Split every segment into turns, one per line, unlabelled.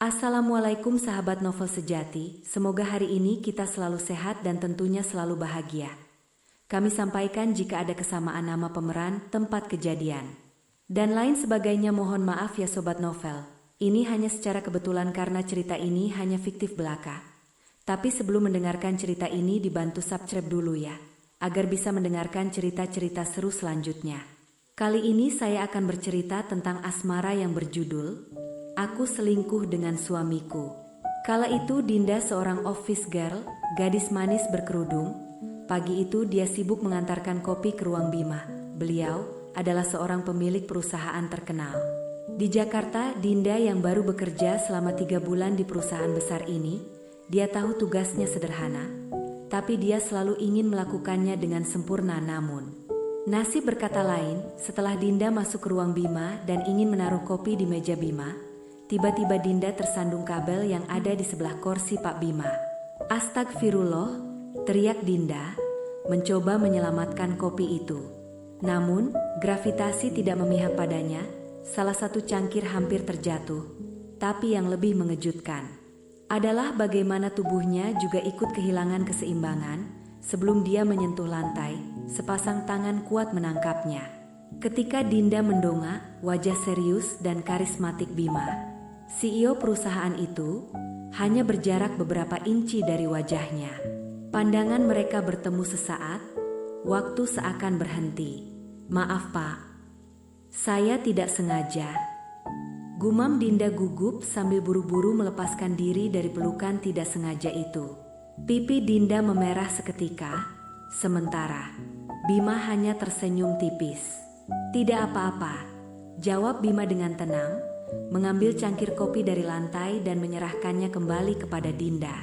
Assalamualaikum sahabat novel sejati, semoga hari ini kita selalu sehat dan tentunya selalu bahagia. Kami sampaikan jika ada kesamaan nama pemeran, tempat kejadian, dan lain sebagainya mohon maaf ya sobat novel. Ini hanya secara kebetulan karena cerita ini hanya fiktif belaka. Tapi sebelum mendengarkan cerita ini dibantu subscribe dulu ya, agar bisa mendengarkan cerita-cerita seru selanjutnya. Kali ini saya akan bercerita tentang asmara yang berjudul Aku Selingkuh Dengan Suamiku. Kala itu Dinda seorang office girl, gadis manis berkerudung. Pagi itu dia sibuk mengantarkan kopi ke ruang Bima. Beliau adalah seorang pemilik perusahaan terkenal. Di Jakarta, Dinda yang baru bekerja selama 3 bulan di perusahaan besar ini, dia tahu tugasnya sederhana, tapi dia selalu ingin melakukannya dengan sempurna. Namun, nasib berkata lain. Setelah Dinda masuk ke ruang Bima dan ingin menaruh kopi di meja Bima, tiba-tiba Dinda tersandung kabel yang ada di sebelah kursi Pak Bima. Astagfirullah, teriak Dinda, mencoba menyelamatkan kopi itu. Namun, gravitasi tidak memihak padanya, salah satu cangkir hampir terjatuh. Tapi yang lebih mengejutkan adalah bagaimana tubuhnya juga ikut kehilangan keseimbangan. Sebelum dia menyentuh lantai, sepasang tangan kuat menangkapnya. Ketika Dinda mendongak, wajah serius dan karismatik Bima, CEO perusahaan itu, hanya berjarak beberapa inci dari wajahnya. Pandangan mereka bertemu sesaat, waktu seakan berhenti. Maaf Pak, saya tidak sengaja. Gumam Dinda gugup sambil buru-buru melepaskan diri dari pelukan tidak sengaja itu. Pipi Dinda memerah seketika, sementara Bima hanya tersenyum tipis. Tidak apa-apa, jawab Bima dengan tenang, mengambil cangkir kopi dari lantai dan menyerahkannya kembali kepada Dinda.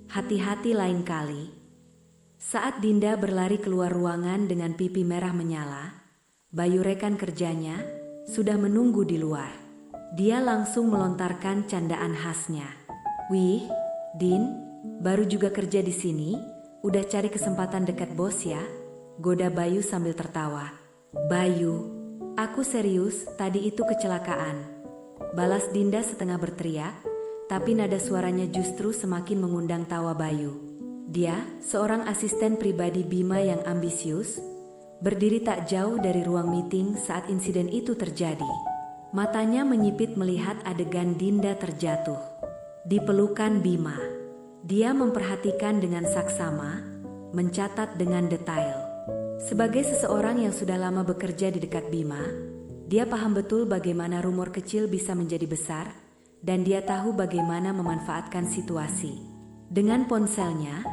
Hati-hati lain kali. Saat Dinda berlari keluar ruangan dengan pipi merah menyala, Bayu rekan kerjanya sudah menunggu di luar. Dia langsung melontarkan candaan khasnya. Wih, Din, baru juga kerja di sini, udah cari kesempatan dekat bos ya? Goda Bayu sambil tertawa. Bayu, aku serius, tadi itu kecelakaan. Balas Dinda setengah berteriak, tapi nada suaranya justru semakin mengundang tawa Bayu. Dia, seorang asisten pribadi Bima yang ambisius, berdiri tak jauh dari ruang meeting saat insiden itu terjadi. Matanya menyipit melihat adegan Dinda terjatuh di pelukan Bima. Dia memperhatikan dengan saksama, mencatat dengan detail. Sebagai seseorang yang sudah lama bekerja di dekat Bima, dia paham betul bagaimana rumor kecil bisa menjadi besar, dan dia tahu bagaimana memanfaatkan situasi. Dengan ponselnya,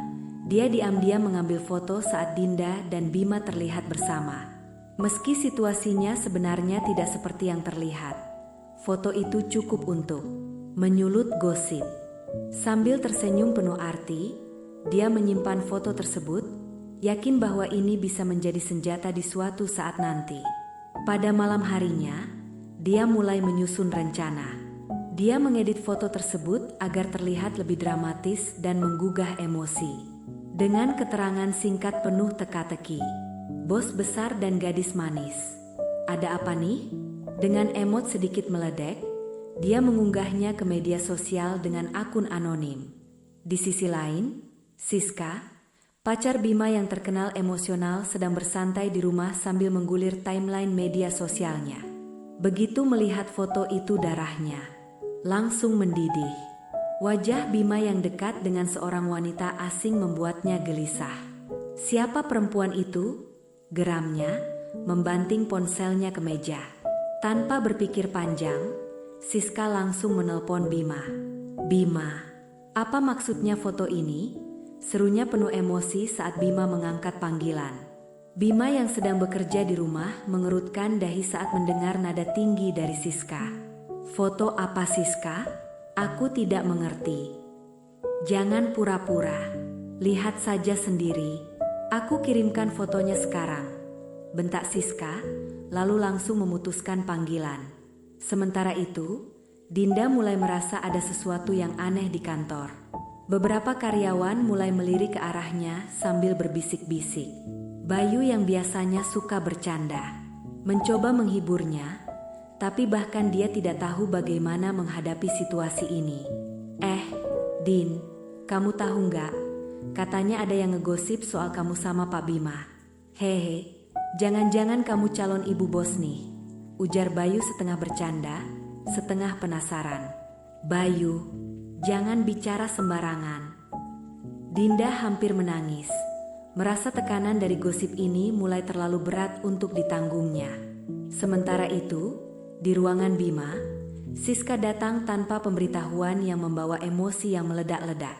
dia diam-diam mengambil foto saat Dinda dan Bima terlihat bersama. Meski situasinya sebenarnya tidak seperti yang terlihat, foto itu cukup untuk menyulut gosip. Sambil tersenyum penuh arti, dia menyimpan foto tersebut, yakin bahwa ini bisa menjadi senjata di suatu saat nanti. Pada malam harinya, dia mulai menyusun rencana. Dia mengedit foto tersebut agar terlihat lebih dramatis dan menggugah emosi. Dengan keterangan singkat penuh teka-teki. Bos besar dan gadis manis. Ada apa nih? Dengan emot sedikit meledek, dia mengunggahnya ke media sosial dengan akun anonim. Di sisi lain, Siska, pacar Bima yang terkenal emosional, sedang bersantai di rumah sambil menggulir timeline media sosialnya. Begitu melihat foto itu darahnya langsung mendidih. Wajah Bima yang dekat dengan seorang wanita asing membuatnya gelisah. Siapa perempuan itu? Geramnya, membanting ponselnya ke meja. Tanpa berpikir panjang, Siska langsung menelpon Bima. Bima, apa maksudnya foto ini? Serunya penuh emosi saat Bima mengangkat panggilan. Bima yang sedang bekerja di rumah mengerutkan dahi saat mendengar nada tinggi dari Siska. Foto apa Siska? Aku tidak mengerti. Jangan pura-pura. Lihat saja sendiri. Aku kirimkan fotonya sekarang. Bentak Siska, lalu langsung memutuskan panggilan. Sementara itu, Dinda mulai merasa ada sesuatu yang aneh di kantor. Beberapa karyawan mulai melirik ke arahnya sambil berbisik-bisik. Bayu yang biasanya suka bercanda, mencoba menghiburnya, Tapi bahkan dia tidak tahu bagaimana menghadapi situasi ini. Din, kamu tahu nggak? Katanya ada yang ngegosip soal kamu sama Pak Bima. Hehe, jangan-jangan kamu calon ibu bos nih, ujar Bayu setengah bercanda, setengah penasaran. Bayu, jangan bicara sembarangan. Dinda hampir menangis. Merasa tekanan dari gosip ini mulai terlalu berat untuk ditanggungnya. Sementara itu, di ruangan Bima, Siska datang tanpa pemberitahuan yang membawa emosi yang meledak-ledak.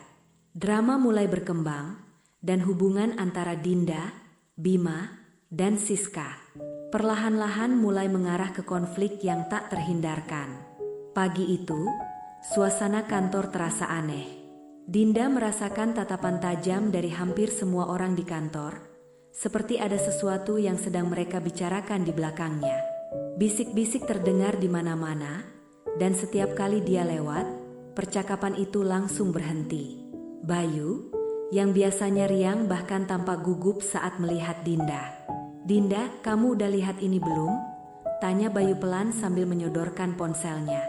Drama mulai berkembang dan hubungan antara Dinda, Bima, dan Siska perlahan-lahan mulai mengarah ke konflik yang tak terhindarkan. Pagi itu, suasana kantor terasa aneh. Dinda merasakan tatapan tajam dari hampir semua orang di kantor, seperti ada sesuatu yang sedang mereka bicarakan di belakangnya. Bisik-bisik terdengar di mana-mana, dan setiap kali dia lewat, percakapan itu langsung berhenti. Bayu, yang biasanya riang bahkan tampak gugup saat melihat Dinda. "Dinda, kamu udah lihat ini belum?" tanya Bayu pelan sambil menyodorkan ponselnya.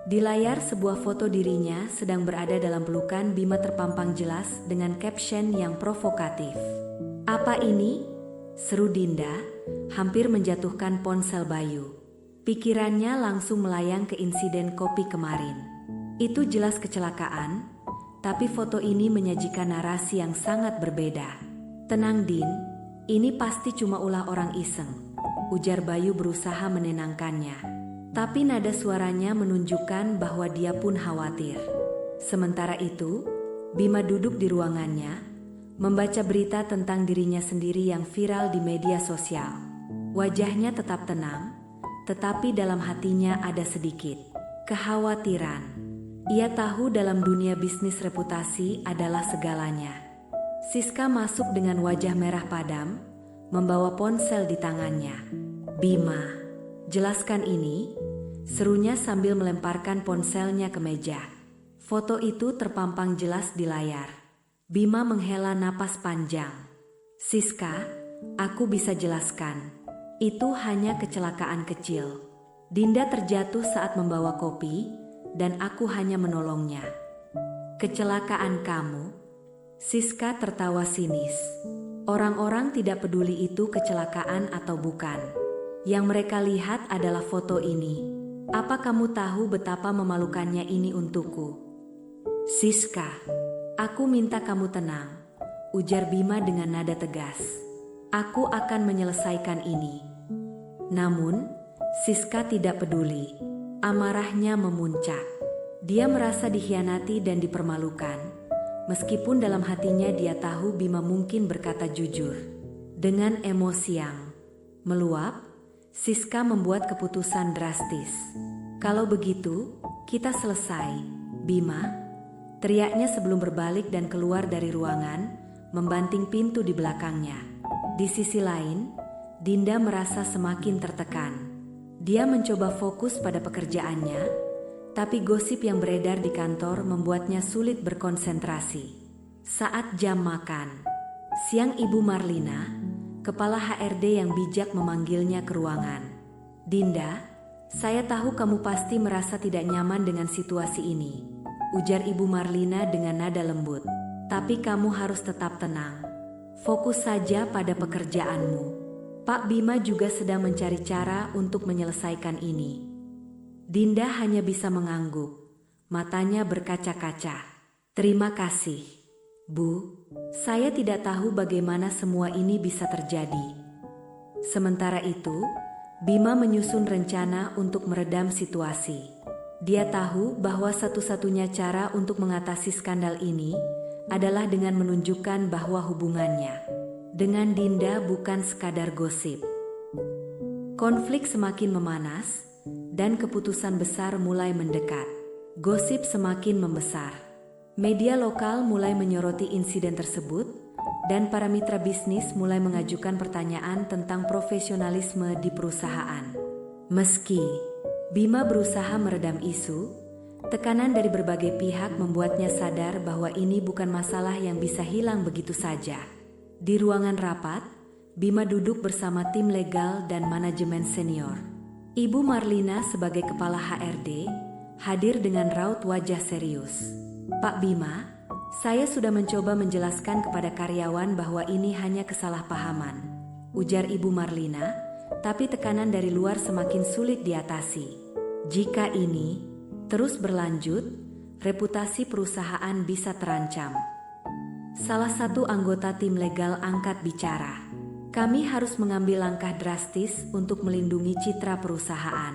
Di layar sebuah foto dirinya sedang berada dalam pelukan Bima terpampang jelas dengan caption yang provokatif. "Apa ini?" seru Dinda, hampir menjatuhkan ponsel Bayu. Pikirannya langsung melayang ke insiden kopi kemarin. Itu jelas kecelakaan, tapi foto ini menyajikan narasi yang sangat berbeda. "Tenang Din, ini pasti cuma ulah orang iseng," ujar Bayu berusaha menenangkannya. Tapi nada suaranya menunjukkan bahwa dia pun khawatir. Sementara itu, Bima duduk di ruangannya, membaca berita tentang dirinya sendiri yang viral di media sosial. Wajahnya tetap tenang, tetapi dalam hatinya ada sedikit kekhawatiran. Ia tahu dalam dunia bisnis reputasi adalah segalanya. Siska masuk dengan wajah merah padam, membawa ponsel di tangannya. "Bima, jelaskan ini," serunya sambil melemparkan ponselnya ke meja. Foto itu terpampang jelas di layar. Bima menghela napas panjang. "Siska, aku bisa jelaskan. Itu hanya kecelakaan kecil. Dinda terjatuh saat membawa kopi, dan aku hanya menolongnya." "Kecelakaan kamu?" Siska tertawa sinis. Orang-orang tidak peduli itu kecelakaan atau bukan. Yang mereka lihat adalah foto ini. "Apa kamu tahu betapa memalukannya ini untukku?" "Siska, aku minta kamu tenang," ujar Bima dengan nada tegas. "Aku akan menyelesaikan ini." Namun, Siska tidak peduli. Amarahnya memuncak. Dia merasa dikhianati dan dipermalukan. Meskipun dalam hatinya dia tahu Bima mungkin berkata jujur. Dengan emosi yang meluap, Siska membuat keputusan drastis. "Kalau begitu, kita selesai, Bima," teriaknya sebelum berbalik dan keluar dari ruangan, membanting pintu di belakangnya. Di sisi lain, Dinda merasa semakin tertekan. Dia mencoba fokus pada pekerjaannya, tapi gosip yang beredar di kantor membuatnya sulit berkonsentrasi. Saat jam makan siang, Ibu Marlina, kepala HRD yang bijak, memanggilnya ke ruangan. "Dinda, saya tahu kamu pasti merasa tidak nyaman dengan situasi ini," ujar Ibu Marlina dengan nada lembut. "Tapi kamu harus tetap tenang. Fokus saja pada pekerjaanmu. Pak Bima juga sedang mencari cara untuk menyelesaikan ini." Dinda hanya bisa mengangguk, matanya berkaca-kaca. "Terima kasih, Bu. Saya tidak tahu bagaimana semua ini bisa terjadi." Sementara itu, Bima menyusun rencana untuk meredam situasi. Dia tahu bahwa satu-satunya cara untuk mengatasi skandal ini adalah dengan menunjukkan bahwa hubungannya dengan Dinda bukan sekadar gosip. Konflik semakin memanas, dan keputusan besar mulai mendekat. Gosip semakin membesar. Media lokal mulai menyoroti insiden tersebut, dan para mitra bisnis mulai mengajukan pertanyaan tentang profesionalisme di perusahaan. Meski Bima berusaha meredam isu, tekanan dari berbagai pihak membuatnya sadar bahwa ini bukan masalah yang bisa hilang begitu saja. Di ruangan rapat, Bima duduk bersama tim legal dan manajemen senior. Ibu Marlina sebagai kepala HRD hadir dengan raut wajah serius. Pak Bima, saya sudah mencoba menjelaskan kepada karyawan bahwa ini hanya kesalahpahaman, ujar Ibu Marlina, tapi tekanan dari luar semakin sulit diatasi. Jika ini terus berlanjut, reputasi perusahaan bisa terancam. Salah satu anggota tim legal angkat bicara. Kami harus mengambil langkah drastis untuk melindungi citra perusahaan.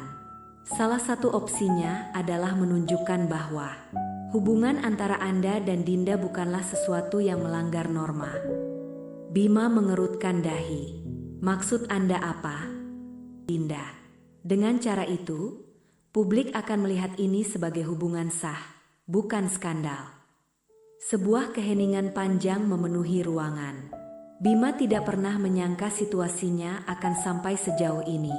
Salah satu opsinya adalah menunjukkan bahwa hubungan antara Anda dan Dinda bukanlah sesuatu yang melanggar norma. Bima mengerutkan dahi. Maksud Anda apa, Dinda? Dengan cara itu, publik akan melihat ini sebagai hubungan sah, bukan skandal. Sebuah keheningan panjang memenuhi ruangan. Bima tidak pernah menyangka situasinya akan sampai sejauh ini.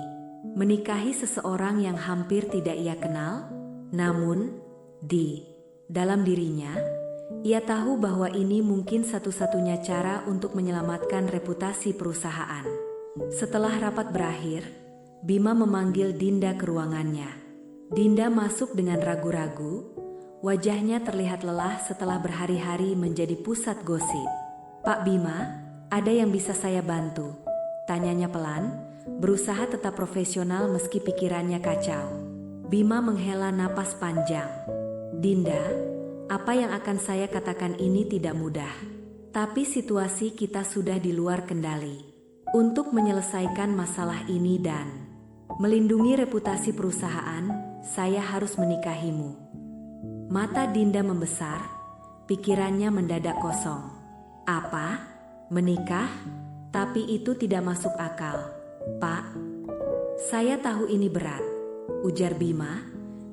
Menikahi seseorang yang hampir tidak ia kenal, namun di dalam dirinya, ia tahu bahwa ini mungkin satu-satunya cara untuk menyelamatkan reputasi perusahaan. Setelah rapat berakhir, Bima memanggil Dinda ke ruangannya. Dinda masuk dengan ragu-ragu, wajahnya terlihat lelah setelah berhari-hari menjadi pusat gosip. Pak Bima, ada yang bisa saya bantu? Tanyanya pelan, berusaha tetap profesional meski pikirannya kacau. Bima menghela napas panjang. Dinda, apa yang akan saya katakan ini tidak mudah. Tapi situasi kita sudah di luar kendali. Untuk menyelesaikan masalah ini dan melindungi reputasi perusahaan, saya harus menikahimu. Mata Dinda membesar, pikirannya mendadak kosong. Apa? Menikah? Tapi itu tidak masuk akal, Pak. Saya tahu ini berat, ujar Bima,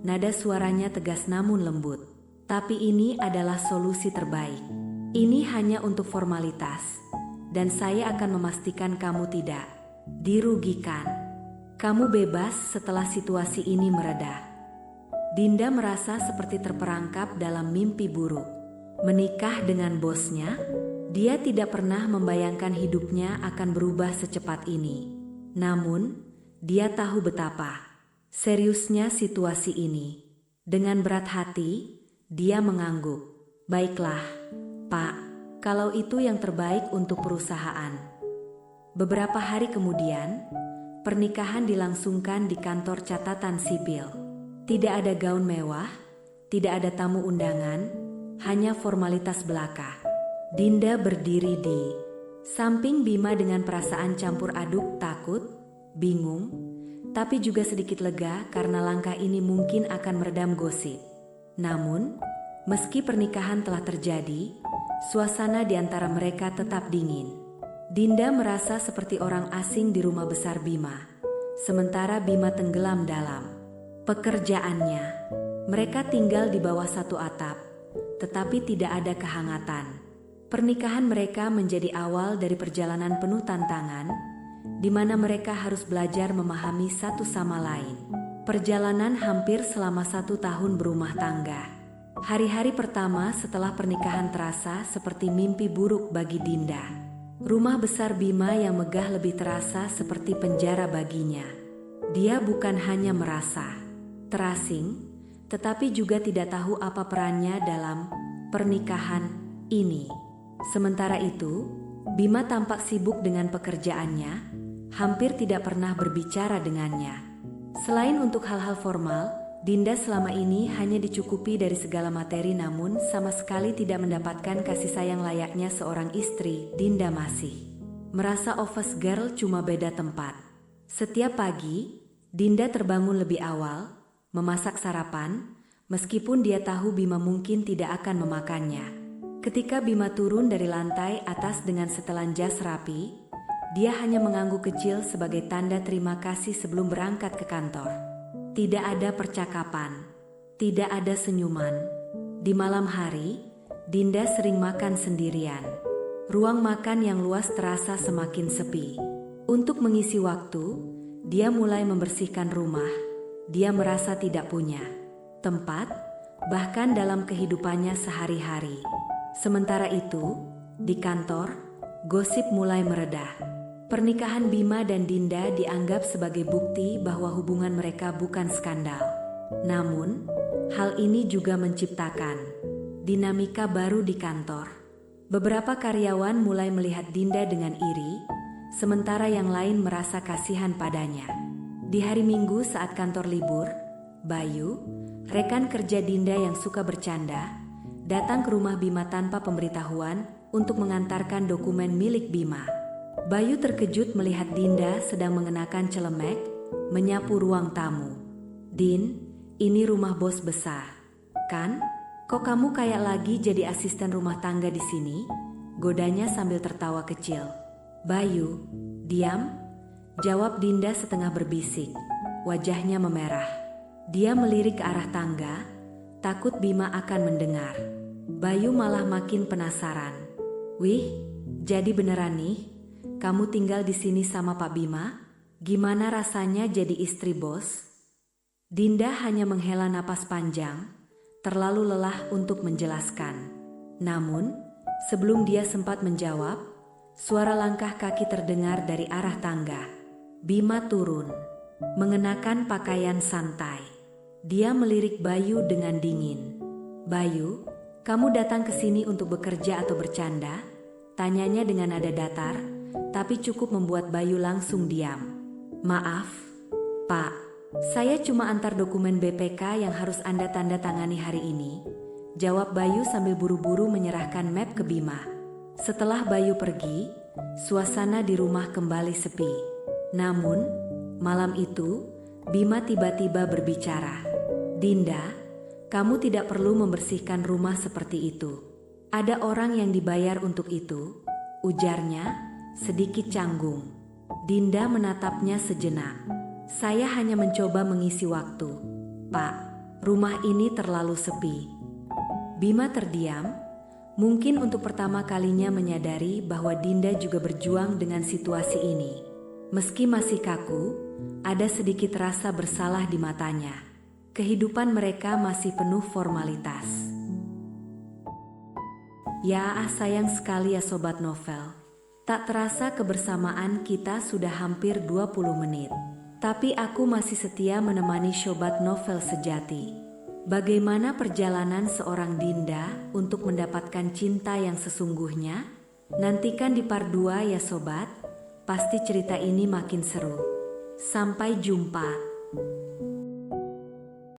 nada suaranya tegas namun lembut. Tapi ini adalah solusi terbaik. Ini hanya untuk formalitas, dan saya akan memastikan kamu tidak dirugikan. Kamu bebas setelah situasi ini mereda. Dinda merasa seperti terperangkap dalam mimpi buruk. Menikah dengan bosnya? Dia tidak pernah membayangkan hidupnya akan berubah secepat ini. Namun, dia tahu betapa seriusnya situasi ini. Dengan berat hati, dia mengangguk. Baiklah, Pak, kalau itu yang terbaik untuk perusahaan. Beberapa hari kemudian, pernikahan dilangsungkan di kantor catatan sipil. Tidak ada gaun mewah, tidak ada tamu undangan, hanya formalitas belaka. Dinda berdiri di samping Bima dengan perasaan campur aduk takut, bingung, tapi juga sedikit lega karena langkah ini mungkin akan meredam gosip. Namun, meski pernikahan telah terjadi, suasana di antara mereka tetap dingin. Dinda merasa seperti orang asing di rumah besar Bima, sementara Bima tenggelam dalam pekerjaannya. Mereka tinggal di bawah satu atap, tetapi tidak ada kehangatan. Pernikahan mereka menjadi awal dari perjalanan penuh tantangan, di mana mereka harus belajar memahami satu sama lain. Perjalanan hampir selama 1 tahun berumah tangga. Hari-hari pertama setelah pernikahan terasa seperti mimpi buruk bagi Dinda. Rumah besar Bima yang megah lebih terasa seperti penjara baginya. Dia bukan hanya merasa terasing, tetapi juga tidak tahu apa perannya dalam pernikahan ini. Sementara itu, Bima tampak sibuk dengan pekerjaannya, hampir tidak pernah berbicara dengannya. Selain untuk hal-hal formal, Dinda selama ini hanya dicukupi dari segala materi namun sama sekali tidak mendapatkan kasih sayang layaknya seorang istri. Dinda masih merasa office girl, cuma beda tempat. Setiap pagi, Dinda terbangun lebih awal, memasak sarapan, meskipun dia tahu Bima mungkin tidak akan memakannya. Ketika Bima turun dari lantai atas dengan setelan jas rapi, dia hanya mengangguk kecil sebagai tanda terima kasih sebelum berangkat ke kantor. Tidak ada percakapan, tidak ada senyuman. Di malam hari, Dinda sering makan sendirian. Ruang makan yang luas terasa semakin sepi. Untuk mengisi waktu, dia mulai membersihkan rumah. Dia merasa tidak punya tempat, bahkan dalam kehidupannya sehari-hari. Sementara itu, di kantor, gosip mulai meredah. Pernikahan Bima dan Dinda dianggap sebagai bukti bahwa hubungan mereka bukan skandal. Namun, hal ini juga menciptakan dinamika baru di kantor. Beberapa karyawan mulai melihat Dinda dengan iri, sementara yang lain merasa kasihan padanya. Di hari Minggu saat kantor libur, Bayu, rekan kerja Dinda yang suka bercanda, datang ke rumah Bima tanpa pemberitahuan untuk mengantarkan dokumen milik Bima. Bayu terkejut melihat Dinda sedang mengenakan celemek, menyapu ruang tamu. "Din, ini rumah bos besar, kan? Kok kamu kayak lagi jadi asisten rumah tangga di sini?" godanya sambil tertawa kecil. "Bayu, diam," jawab Dinda setengah berbisik. Wajahnya memerah. Dia melirik ke arah tangga, takut Bima akan mendengar. Bayu malah makin penasaran. "Wih, jadi beneran nih? Kamu tinggal di sini sama Pak Bima? Gimana rasanya jadi istri bos?" Dinda hanya menghela napas panjang, terlalu lelah untuk menjelaskan. Namun, sebelum dia sempat menjawab, suara langkah kaki terdengar dari arah tangga. Bima turun, mengenakan pakaian santai. Dia melirik Bayu dengan dingin. "Bayu, kamu datang ke sini untuk bekerja atau bercanda?" tanyanya dengan nada datar, tapi cukup membuat Bayu langsung diam. "Maaf, Pak, saya cuma antar dokumen BPK yang harus Anda tanda tangani hari ini," jawab Bayu sambil buru-buru menyerahkan map ke Bima. Setelah Bayu pergi, suasana di rumah kembali sepi. Namun, malam itu, Bima tiba-tiba berbicara. "Dinda, kamu tidak perlu membersihkan rumah seperti itu. Ada orang yang dibayar untuk itu," ujarnya sedikit canggung. Dinda menatapnya sejenak. "Saya hanya mencoba mengisi waktu, Pak. Rumah ini terlalu sepi." Bima terdiam, mungkin untuk pertama kalinya menyadari bahwa Dinda juga berjuang dengan situasi ini. Meski masih kaku, ada sedikit rasa bersalah di matanya. Kehidupan mereka masih penuh formalitas. Ya, sayang sekali ya Sobat Novel. Tak terasa kebersamaan kita sudah hampir 20 menit. Tapi aku masih setia menemani Sobat Novel sejati. Bagaimana perjalanan seorang Dinda untuk mendapatkan cinta yang sesungguhnya? Nantikan di part 2 ya Sobat. Pasti cerita ini makin seru. Sampai jumpa.